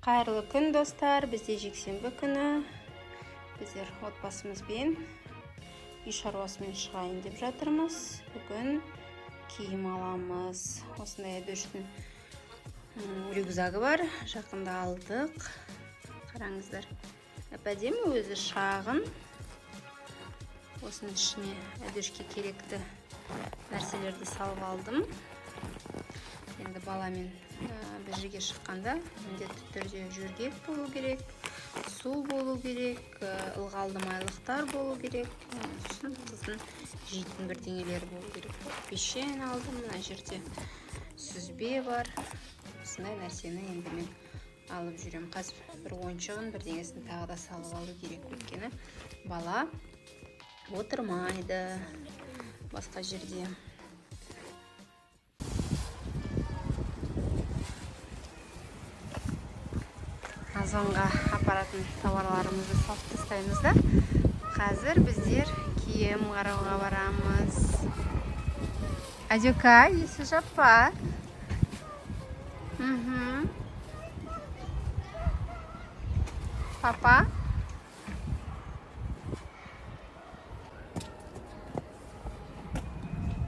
Қайырлы күн достар, бізде жексенбі күні. Біздер отбасымызбен үй шаруасымен шығайын деп жатырмыз. Бүгін киім аламыз. Осындай әбештің рюкзагы бар. Жақында алдық. Қараңыздар. Әп-әдемі, өзі шағын. Осының ішіне әбешке керекті нәрселерді салып алдым. Енді баламен бір жерге шыққанда міндетті түрде жөргек болу керек, су болу керек, ылғалды майлықтар болу керек, сосын қыздың жейтін бірдеңелері болу керек. Пешен алдым, мына жерде сүзбе бар. Осындай нәрсені енді мен алып жүрем. Қазір бір ойыншығын бірдеңесін тағы да салып алу керек, өйткені бала отырмайды басқа жерде. Озонға апаратын тауарларымызды салып тастаймыз да. Қазір біздер киім қарауға барамыз. Адюка, есі жаппа. Папа.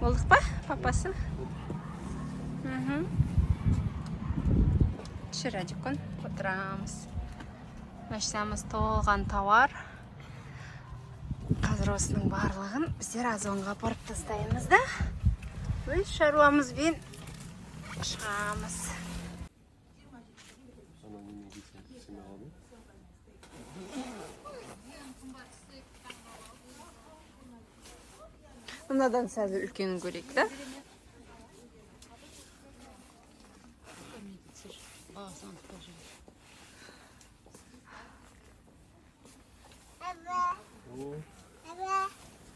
Болдық па, папасы? Түшір, Адюкон, отырамыз. Машинамыз толған тауар. Қазір осының барлығын біздер Озонға апарып тастаймыз да. Өз шаруамызбен шығамыз. Мынадан сәзір үлкенін көрейік да.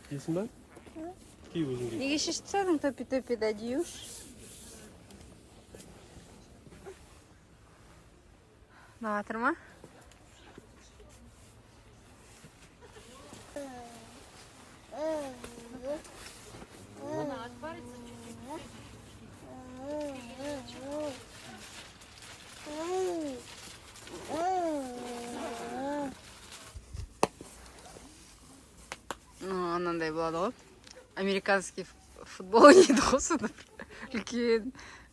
Киесің ба? Ки өзің ки. Неге шешіп тастадың топи-топи да дейуш? Ұнаватыр ма? Анандай болады ғой. Американский футбол еді ғой сонда. Үлкен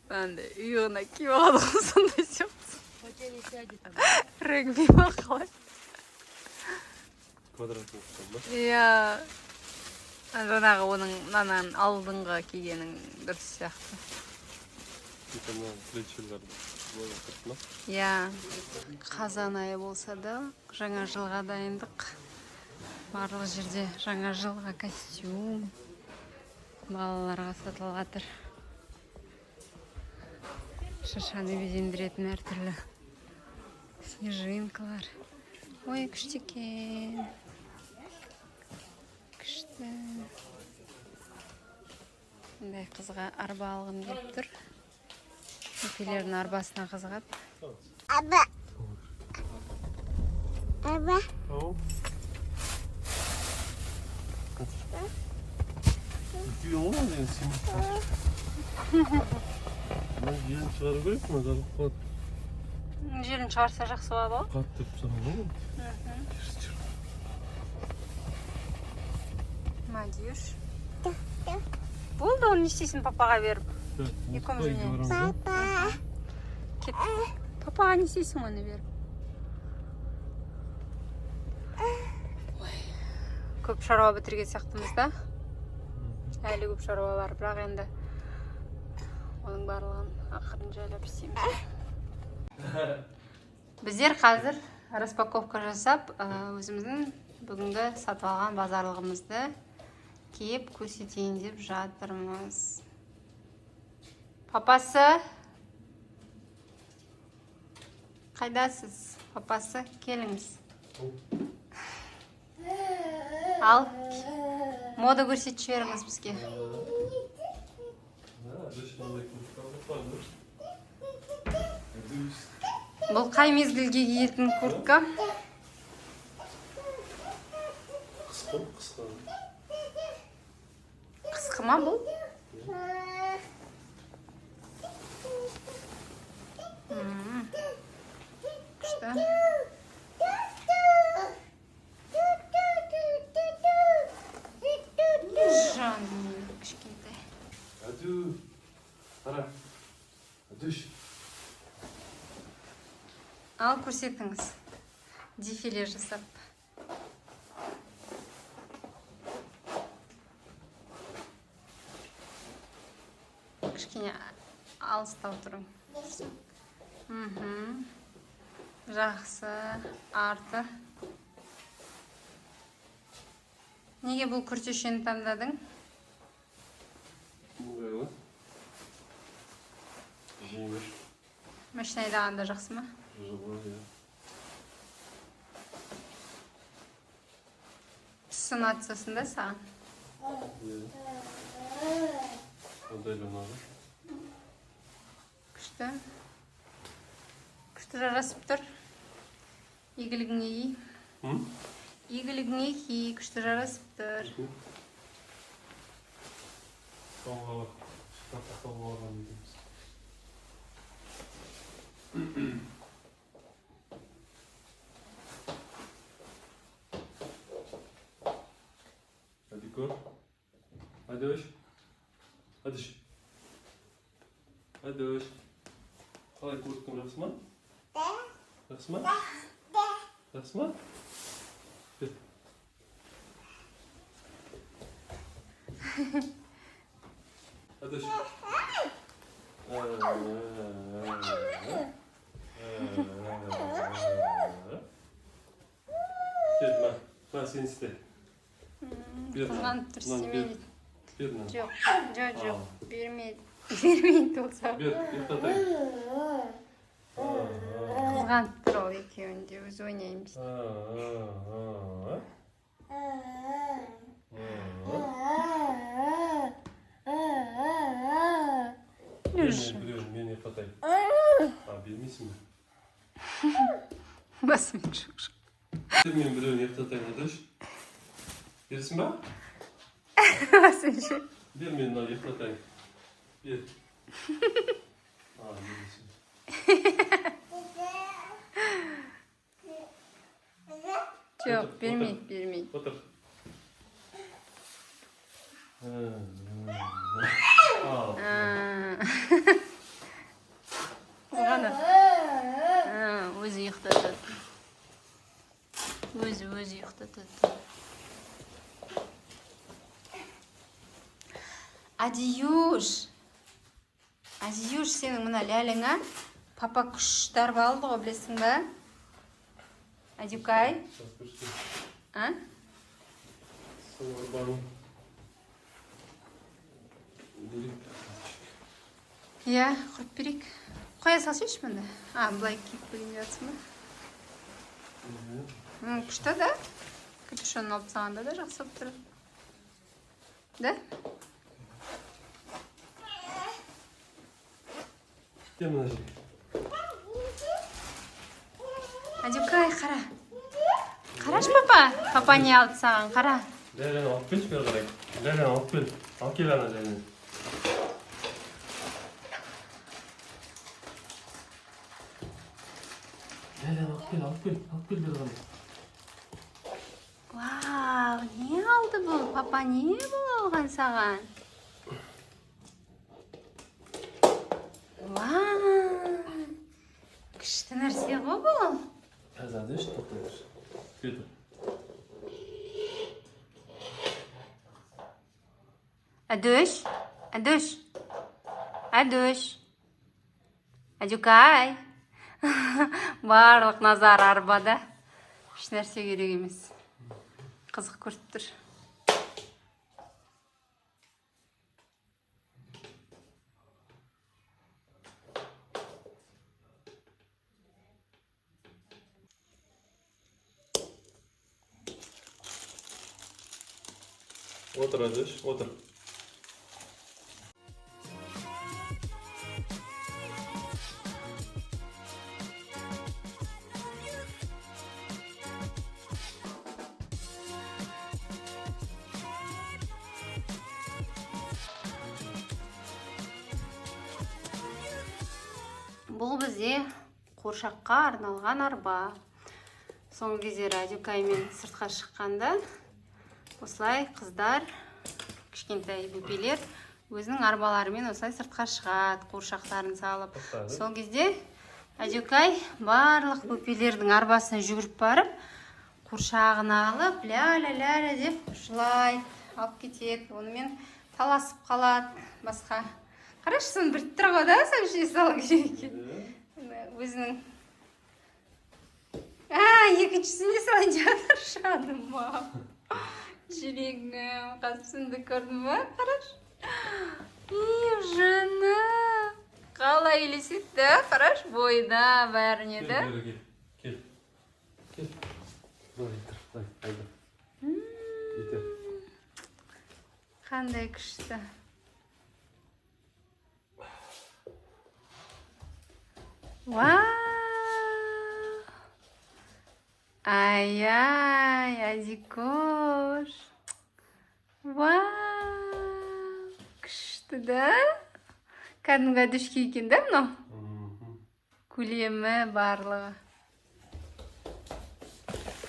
үйіғына киіп алады ғой сондай сияқты. Регби ма қалай? Квадратный ұқсам ба? Иә. Жаңағы оның мынанан алдыңғы кигенің дұрыс сияқты. Мына плечилерді былай отырып ма? Иә. Қазан айы болса да жаңа жылға дайындық. Барлық жерде жаңа жылға костюм балаларға сатылып жатыр. Шыршаны безендіретін әртүрлі снежинкалар. Ой, күшті екен. Күшті. Бұндай қызға арба алғым келіп тұр. Өкелердің арбасына қызығады. Аба. Аба. Күйеуің ғой деген сен. Мына жерін шығару керек, мына жарылып қалады. Жерін шығарса жақсы болады ғой. Қатты деп саған ғой. Мадюш. Болды, оны не істейсің папаға беріп? Екеуміз ойнаймыз. Папа. Кет. Папаға не істейсің оны беріп? Көп шаруа бітірген сияқтымыз да. Әлі көп шаруа бар, бірақ енді оның барлығын ақырын жайлап істейміз. Біздер қазір распаковка жасап, өзіміздің бүгінгі сатып алған базарлығымызды киіп көрсетейін деп жатырмыз. Папасы? Қайдасыз? Папасы, келіңіз. Ал, мода көрсетіп жіберіңіз бізге. Бұл қай мезгілге киетін куртка? Қысқы. Қысқы ма бұл? күшті. Жаным кішкентай. Әду. Қара. Әдуш. Ал көрсетіңіз. Дефиле жасап. Кішкене алыстау тұрың. Жақсы. Арты. Неге бұл күртешені таңдадың? Ыңғайлы. Жеңіл. Машина айдағанда жақсы ма? Жылы, иә. Түсі ұнады сосын да саған? Ондай ұнады. Күшті. Күшті жарасып тұр. Игілігіңе ей. Игілігіңе ей. Күшті жарасып тұр. Қалғалаған едіміз. Hadi kor. Hadi hoş. Hadi hoş. Hadi hoş. Қалай көрттің, жақсы ма? Жақсы ма? Жақсы ма? Кет. Hadi hoş. Кет, ма, сен істе. Қызғанып тұр, семейді. Бер, мына. Жоқ, жоқ. Бермейді. Бермейді болса. Бер, ұйықтатайын. Қызғанып тұр ол екеуінде, өз ойнаймыз. Мен ұйықтатайын. Бермейсің бе? Басымен жоқ. Мен біреуін ұйықтатайын, Адаш. Берсің ба? Басымен жоқ. Бер, мен мына ұйықтатайын. Бер. Бермейсің. Жоқ, бермейді. Отыр. Қызғанып. Өзі ұйықтатады. Өзі ұйықтатады. Адиюш, сенің мұна ләліңа папа күштар балды ғой, білесің ба? Адюкай? А? Иә, құрып берейік. Қоя салсайшы мұнда? Бұлай киіп бөлген жатсың ба? Күшті да? Капюшонын алып сағанда да жақсы болып тұрады. Да? Кем мына жер? Адюкай, қара. Қараш, папа? Папа не алды саған, қара. Ләләні алып келші, бері қарай. Ләләні алып кел. Ал кел ана ләләні. Ләләні алып кел, бері қарай. Вау, не алды бұл? Папа не бұл алған саған? Вау, күшті нәрсе ғой бұл. Әзадеш, тоқтайыш. Кетіп. Әдөш. Адюкай. Барлық назар арбада. Еш нәрсе керек емес. Қызық көріп тұр. Отыр, Әдеш, отыр. Бұл бізде қуыршаққа арналған арба. Соңғы кездері Адюкаймен сыртқа шыққанда осылай қыздар, кішкентай бөпелер өзінің арбаларымен осылай сыртқа шығады, қуыршақтарын салып. Сол кезде Адюкай барлық бөпелердің арбасына жүгіріп барып, қуыршағын алып, ля-ля-ля деп жылайды, алып кетеді. Онымен таласып қалады басқа. Қарашы, соны бір тұр ғой да, сол жей салу керек екен. Өзінің... екіншісіне салайын жатыр, жаныма. Жүрегім, қасымды көрдің ба? Қарашы. Жаным. Қалай елеседі, да? Қарашы, бойына бәріне, да? Кел. Айтыр. Қандай күшті. Ай-ай, Адикош. Күшті, да? Кәдімгі Адюшка екен, да, мынау? Көлемі барлығы.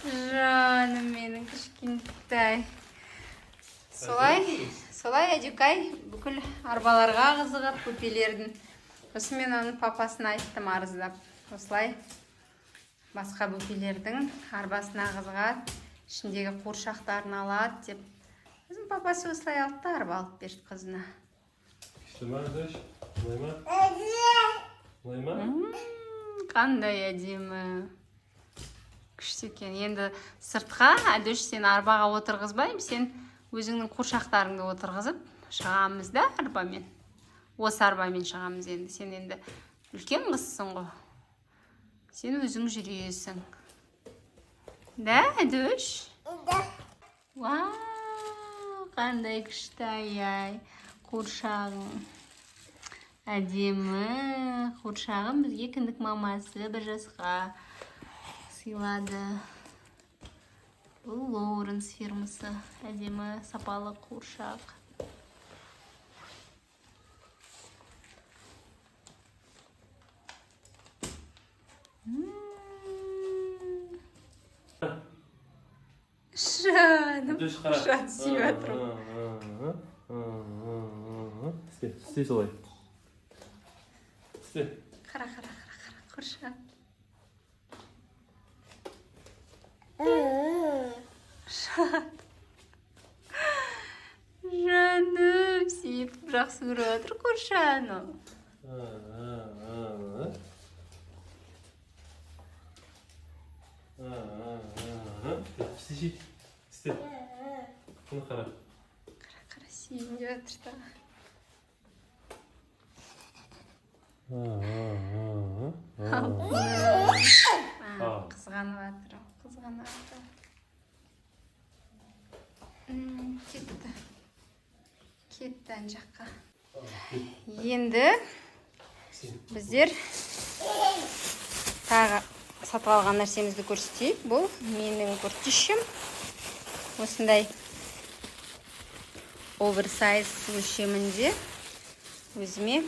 Жаным менің кішкентай. Солай Адюкай бүкіл арбаларға қызығып, бөпелердің. Осы мен оның папасына айттым арыздап. Осылай басқа бөпелердің арбасына қызығады, ішіндегі қуыршақтарын алады деп. Өзім папасы осылай алды да арба алып берді қызына. Күшті ма, Адюш? Олай ма? Қандай әдемі. Күшті екен. Енді сыртқа Адюш сен арбаға отырғызбайым, сен өзіңнің қуыршақтарыңды отырғызып шығамыз да арбамен. Осы арбамен шығамыз енді. Сен енді үлкен қызсың ғой. Сен өзің жүресің. Да, Адюш? Қандай күшті, ай-ай. Қуыршағың. Әдемі. Қуыршағым бізге кіндік мамасы 1 жасқа сыйлады. Бұл Лоуренс фирмасы. Әдемі сапалы қуыршақ. Жаным. Жан сүйіп атырым. Істе солай. Істе. Қара, қуыршақ. Жаным, сүйіп жақсы көріп отыр қуыршағын. Істе. Бұны қара. Қара, сүйіп жатыр да. Қызғанып жатыр. Кетті ан жаққа. Енді біздер тағы сатып алған нәрсемізді көрсетейік. Бұл менің күртешем. Осындай оверсайз өлшемінде өзіме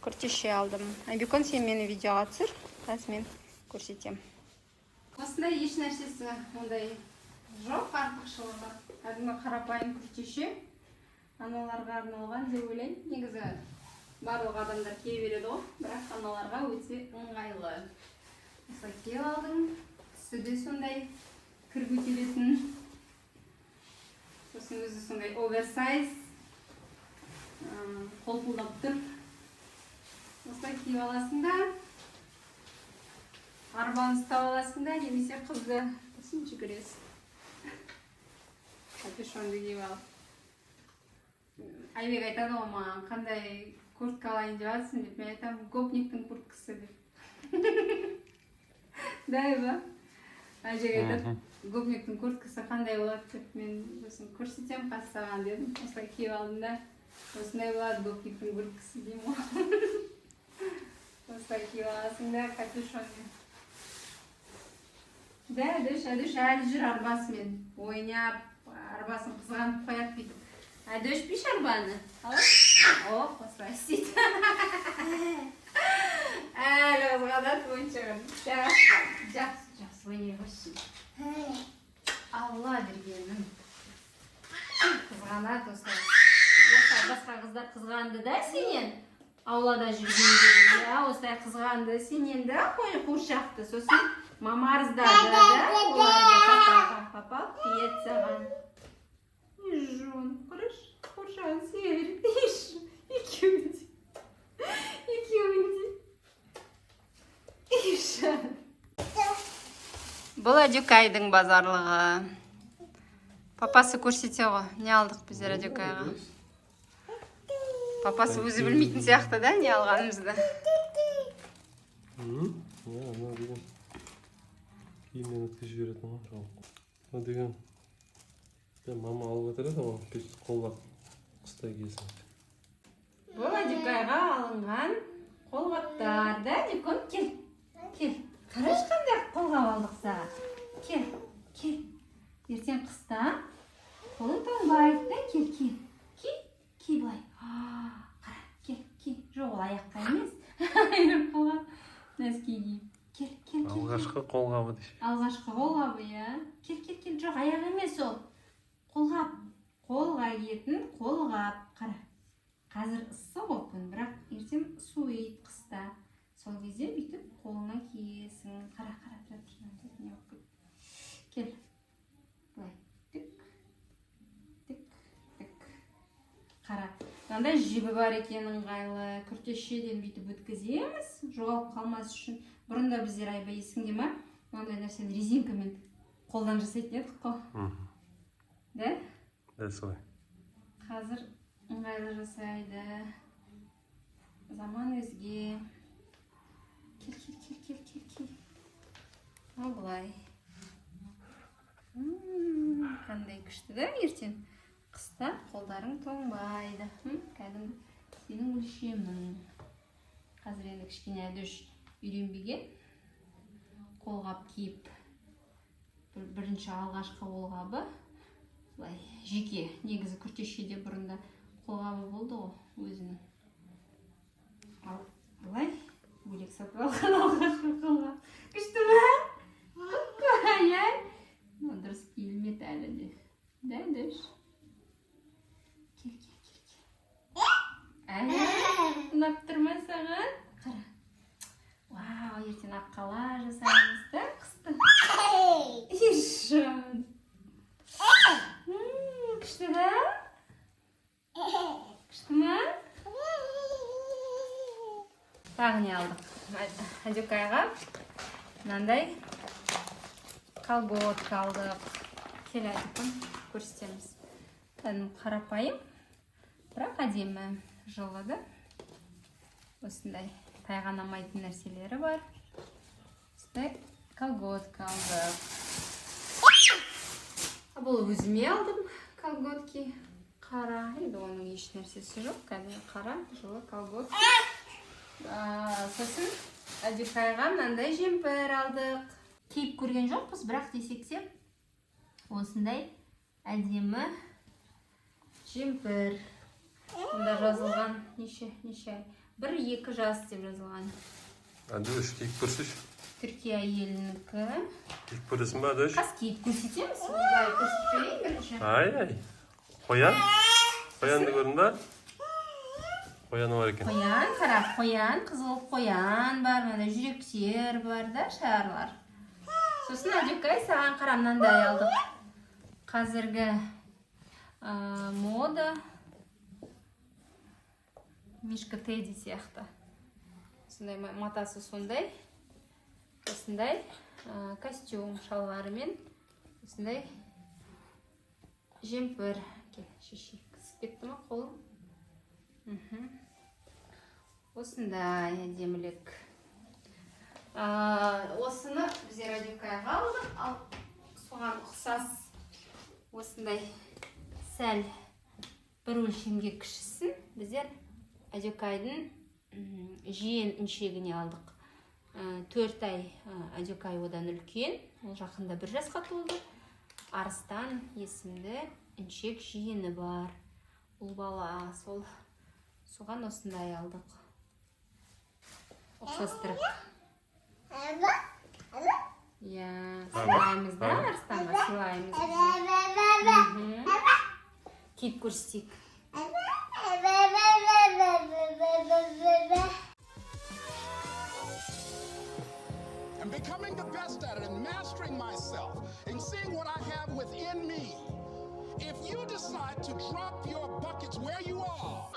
күртеше алдым. Айбекон, сен мені видеоға түсір, қазір мен көрсетем. Осындай еш нәрсесі ондай жоқ, артықшылығы. Кәдімгі қарапайым күртеше. Аналарға арналған деп ойлаймын. Негізі барлық адамдар кие береді ғой, бірақ аналарға өте ыңғайлы. Осылай киіп алдым. Түсі де сондай кір көтеретін. Сосын өзі сондай оверсайз. Қолпылдап тұр. Осылай киіп аласың да. Арбаны ұстап аласың да, немесе қызды сосын жүгіресің. Капюшонды киіп алып. Айбек айтады ғой маған, қандай куртка алайын деп жатсың деп. Мен айтамын, гопниктің курткасы деп. Да, ба? Айбек айтады, гопниктің курткасы қандай болады деп. Мен сосын көрсетем қазір саған дедім. Осылай киіп алдым да. Осындай болады гопниктің курткасы деймін ғой. Осылай киіп аласың да, капюшонмен. Да, Адюш әлі жүр арбасымен. Ойнап, арбасын қызғанып қояды бүйтіп. Адюш, пиш арбаны. О, осылай істейді. Әлі қызғанады ойыншығын. Жақсы ойнай қойсын. Алла бергенім. Қызғанады осылай. Осылай басқа қыздар қызғанды да сенен. Аулада жүргенде, осылай қызғанды сенен де қуыршақты. Сосын мама арыздады да, оларды папа қиет саған. Жон, құрыш, қуыршағын сүйеріп дейші. Екеуінде. Бұл Адюкайдың базарлығы. Папасы көрсете ғой, не алдық біздер Адюкайға. Папасы өзі білмейтін сияқты да, не алғанымызды. Мына деген киімнен өткізіп жіберетін ғой. Мына деген мама алып отырады ғой, қолға қыстай киесің. Бұл Адюкайға алынған қолғаптар да, Адюкон, кел. Қараш қандай қолғап алдық саған. Кел. Ертең қыста қолың тоңбайды да, кел. Ки былай. Қара, кел. Жоқ, ол аяққа емес. Айрып қолғап. Нәски киіп. Кел. Алғашқы қолғабы деші. Алғашқы қолғабы, я. Кел. Жоқ, аяқ емес ол. Қолғап. Қолға киетін қолғап. Қара. Қазір ыссы ғой күн, бірақ ертең суиды қыста. Сол кезде бүйтіп қолыңа киесің. Қара, кел. Былай. Тік. Қара. Мынандай жібі бар екен ыңғайлы. Күртешеден бүйтіп өткіземіз, жоғалып қалмас үшін. Бұрында біздер Айба есіңде ма? Мынандай нәрсені резинкамен қолдан жасайтын едік қой. Да? Да, солай. Қазір ыңғайлы жасайды. Заман өзге. Кел. Бұлай. Қандай күшті да, ертең қыста қолдарың тоңбайды. Кәдімгі сенің өлшемің. Қазір енді кішкене әдіш үйренбеген. Қолғап киіп, бірінші алғашқы қолғабы. Бұлай, жеке, негізі күртешеде бұрында қолғабы болды ғой өзінің. Ал бұлай, бөлек сатып алған алғашқы қолғап. Күшті ме? Ай-ай. Дұрыс киілмеді әлі де. Да, дұрыс. Кел. Ұнап тұрма саған? Қара. Вау, ертең аққала жасаймыз да қысты. Ешан. Күшті да? Күшті ма? Тағы не алдық? Адюкайға мынандай колготка алдық. Кел Адюкон, көрсетеміз. Қарапайым, бірақ әдемі жылы да. Осындай тайғанамайтын нәрселері бар. Осындай колготка алдық. Бұл өзіме алдым колготки. Қара, енді оның еш нәрсесі жоқ. Кәдімгі қара, жылы колготки. Сосын Адюкайға мынандай жемпір алдық. Киіп көрген жоқпыз, бірақ десексе осындай әдемі жемпір. Мұнда жазылған неше ай? 1-2 жас деп жазылған. Әдіш, киіп көрсеш? Түркия елінікі. Киіп көресің ба, Әдіш? Қас киіп көрсетеміз. Бұлай көрсетпейін бірінші. Ай. Қоянды көрдің ба? Қояны бар екен. Қоян, қара, қоян, қызыл қоян бар, жүректер бар да, шарлар. Сосын Адюкай саған қара мынандай алдық. Қазіргі мода Мишка Тедди сияқты. Сондай матасы сондай. Осындай костюм шалбарымен. Осындай жемпір. Шешей, қысып кетті ма қолым? Осындай әдемілік. Осыны біздер Адюкайға алдық. Ал соған ұқсас осындай сәл бір өлшемге кішісін біздер Адюкайдың жиен іншегіне алдық. 4 ай Адюкай одан үлкен. Ол жақында 1 жасқа толды. Арыстан есімді іншек жиені бар. Ол бала соған осындай алдық. ұқсастырып. Aba. Иә, сыйлаймыз да, Арыстанға сыйлаймыз. Киіп көрсетейік. And becoming the best at it and mastering myself and seeing what I have within me. If you decide to drop your buckets where you are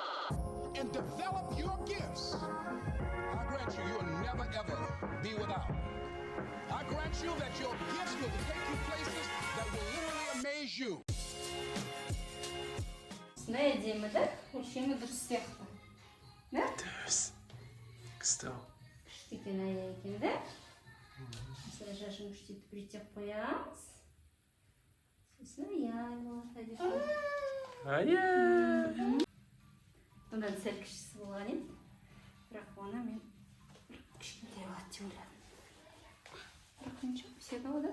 and develop your gifts, I grant you, you'll never ever be without. I grant you that your gifts will take you places that will literally amaze you. Осындай әдемі да, өлшемі дұрыс сияқты. Да? Дұрыс. Күшті. Күшті екен ая екен да? Осылай шашын күштетіп реттеп қоямыз. Сосын аяй болады деп. Ая. Одан сәл кішісі болған еді. Бірақ оны мен кішкентай болады деп ойладым. Бірақ ничего, все болады.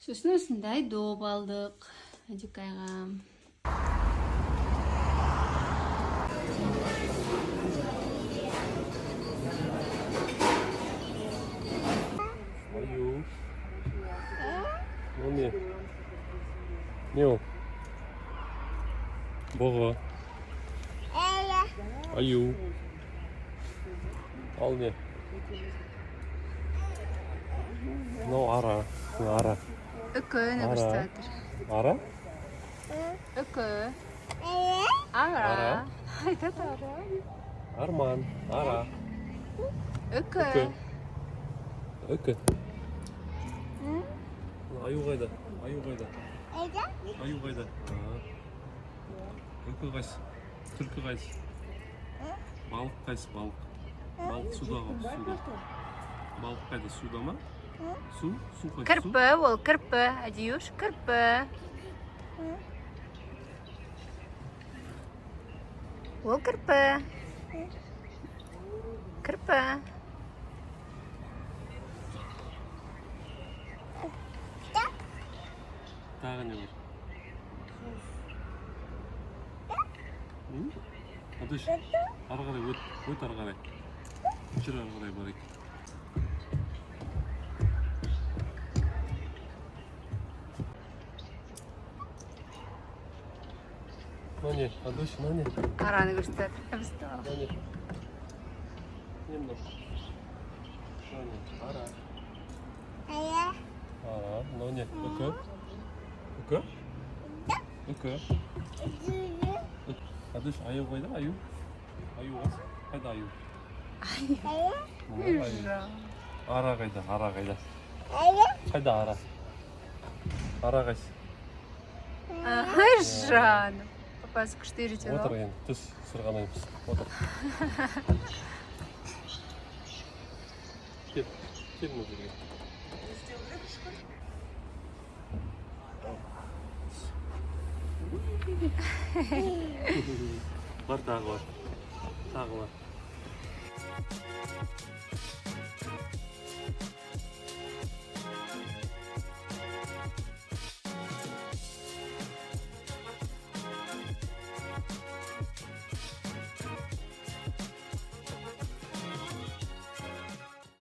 Сосын осындай доп алдық. Әдікайға. Аю. Ну не. Не ол? Бұғы. Аю. Ал не? Ну ара. Ара. Үкі не көрсетіп. Ара? Үкі. Ара. Ара. Айтады ара. Арман. Ара. Үкі. Үкі. Аю қайда? Аю қайда? Аю қайда? Үкі қайсы? Түлкі қайсы? Балық қайсы? Балық. Балық суда ғой, суда. Балық қайда? Суда ма? Су? Су қайсы? Кірпі, ол кірпі. Әдеюш, кірпі. Ол кірпі. Кірпі. Тағы не бар? Адыш, ары қарай өт ары қарай. Жүр ары қарай барайық. Нане, Адыш, нане. Араны көрсетіп. Нане. Не мынау? Нане, ара. Ара, мынау не? Үкі? Үкі? Үкі? Адыш, аю қайда? Аю? Аю қайда? Қайда аю? Аю. Ара қайда? Ара қайда? Қайда ара? Ара қайсы? Ай, жаным. Папасы күшті үйретеді. Отыр енді, түс сырғанаймыз. Отыр. Кел мына жерге. Бар тағы бар. Тағы бар.